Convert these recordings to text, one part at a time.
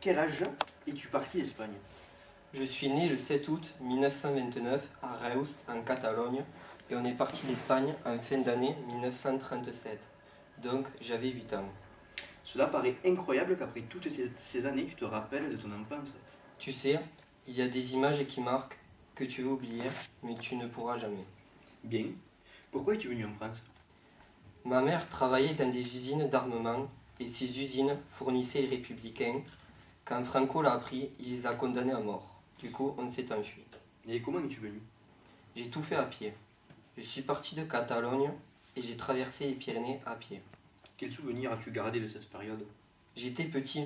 Quel âge es-tu parti d'Espagne? Je suis né le 7 août 1929 à Reus, en Catalogne, et on est parti d'Espagne en fin d'année 1937. Donc j'avais 8 ans. Cela paraît incroyable qu'après toutes ces années, tu te rappelles de ton enfance. Tu sais, il y a des images qui marquent que tu veux oublier, mais tu ne pourras jamais. Bien. Pourquoi es-tu venu en France? Ma mère travaillait dans des usines d'armement, et ces usines fournissaient les républicains. Quand Franco l'a appris, il les a condamnés à mort. Du coup, on s'est enfui. Et comment es-tu venu? J'ai tout fait à pied. Je suis parti de Catalogne et j'ai traversé les Pyrénées à pied. Quel souvenir as-tu gardé de cette période? J'étais petit,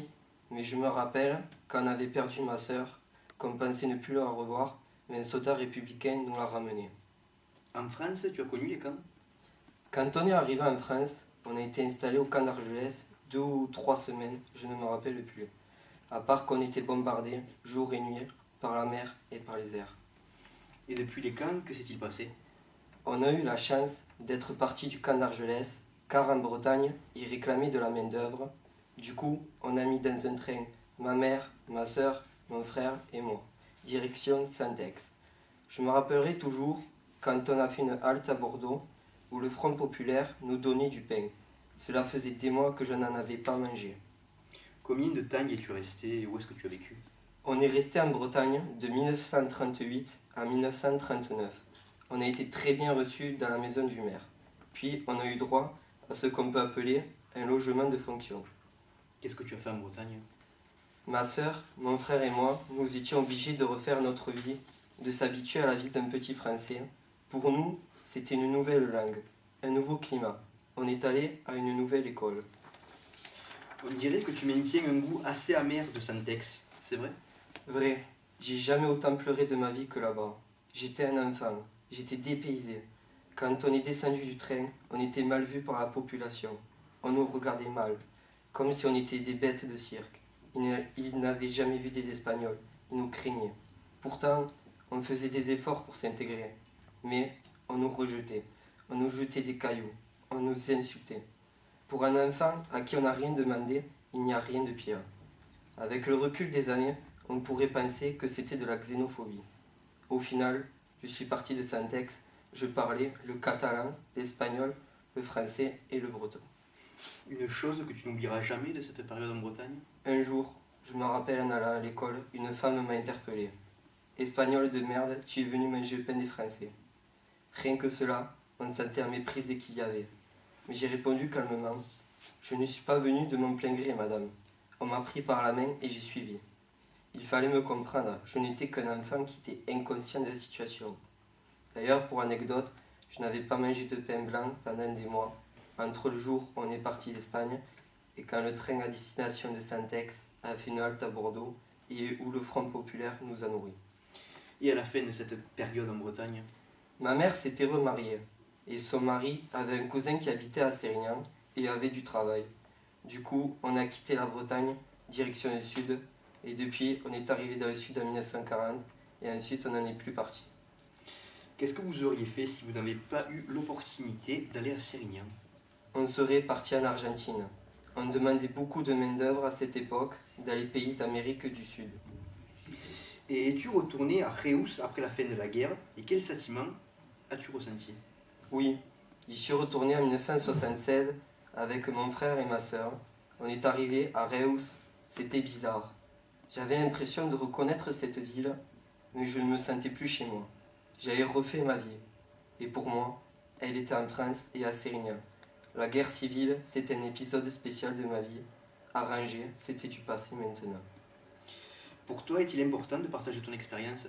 mais je me rappelle quand on avait perdu ma sœur, qu'on pensait ne plus la revoir, mais un soldat républicain nous l'a ramenée. En France, tu as connu les camps? Quand on est arrivé en France, on a été installé au camp d'Argelès 2 ou 3 semaines, je ne me rappelle plus. À part qu'on était bombardé jour et nuit par la mer et par les airs. Et depuis les camps, que s'est-il passé? On a eu la chance d'être parti du camp d'Argelès, car en Bretagne, ils réclamaient de la main-d'œuvre. Du coup, on a mis dans un train ma mère, ma soeur, mon frère et moi, direction Saint-Ex. Je me rappellerai toujours quand on a fait une halte à Bordeaux, où le Front populaire nous donnait du pain. Cela faisait des mois que je n'en avais pas mangé. Combien de temps y es-tu resté et où est-ce que tu as vécu? On est resté en Bretagne de 1938 à 1939. On a été très bien reçus dans la maison du maire. Puis on a eu droit à ce qu'on peut appeler un logement de fonction. Qu'est-ce que tu as fait en Bretagne? Ma sœur, mon frère et moi, nous étions obligés de refaire notre vie, de s'habituer à la vie d'un petit Français. Pour nous, c'était une nouvelle langue, un nouveau climat. On est allé à une nouvelle école. On dirait que tu maintiens un goût assez amer de Saint-Ex, c'est vrai? Vrai, j'ai jamais autant pleuré de ma vie que là-bas. J'étais un enfant, j'étais dépaysé. Quand on est descendu du train, on était mal vu par la population. On nous regardait mal, comme si on était des bêtes de cirque. Ils n'avaient jamais vu des Espagnols, ils nous craignaient. Pourtant, on faisait des efforts pour s'intégrer. Mais on nous rejetait, on nous jetait des cailloux, on nous insultait. Pour un enfant à qui on n'a rien demandé, il n'y a rien de pire. Avec le recul des années, on pourrait penser que c'était de la xénophobie. Au final, je suis parti de Saint-Ex, je parlais le catalan, l'espagnol, le français et le breton. Une chose que tu n'oublieras jamais de cette période en Bretagne? Un jour, je me rappelle en allant à l'école, une femme m'a interpellé. Espagnol de merde, tu es venu manger le pain des Français. Rien que cela, on sentait la méprise qu'il y avait. Mais j'ai répondu calmement. Je ne suis pas venu de mon plein gré, madame. On m'a pris par la main et j'ai suivi. Il fallait me comprendre, je n'étais qu'un enfant qui était inconscient de la situation. D'ailleurs, pour anecdote, je n'avais pas mangé de pain blanc pendant des mois, entre le jour où on est parti d'Espagne et quand le train à destination de Saint-Ex a fait une halte à Bordeaux et où le Front populaire nous a nourris. Et à la fin de cette période en Bretagne? Ma mère s'était remariée et son mari avait un cousin qui habitait à Sérignan et avait du travail. Du coup, on a quitté la Bretagne, direction le sud, et depuis, on est arrivé dans le sud en 1940 et ensuite on n'en est plus parti. Qu'est-ce que vous auriez fait si vous n'avez pas eu l'opportunité d'aller à Sérignan? On serait parti en Argentine. On demandait beaucoup de main-d'œuvre à cette époque dans les pays d'Amérique du Sud. Et es-tu retourné à Reus après la fin de la guerre et quel sentiment as-tu ressenti? Oui, j'y suis retourné en 1976 avec mon frère et ma sœur. On est arrivé à Reus, c'était bizarre. J'avais l'impression de reconnaître cette ville, mais je ne me sentais plus chez moi. J'avais refait ma vie. Et pour moi, elle était en France et à Sérignan. La guerre civile, c'était un épisode spécial de ma vie. Arrangé, c'était du passé maintenant. Pour toi, est-il important de partager ton expérience?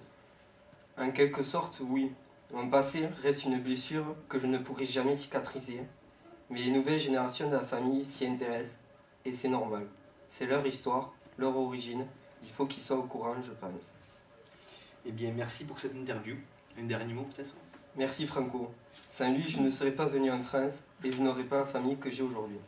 En quelque sorte, oui. Mon passé reste une blessure que je ne pourrai jamais cicatriser. Mais les nouvelles générations de la famille s'y intéressent. Et c'est normal. C'est leur histoire, leur origine. Il faut qu'ils soient au courant, je pense. Eh bien, merci pour cette interview. Un dernier mot peut-être? Merci Franco. Sans lui, je ne serais pas venu en France et je n'aurais pas la famille que j'ai aujourd'hui.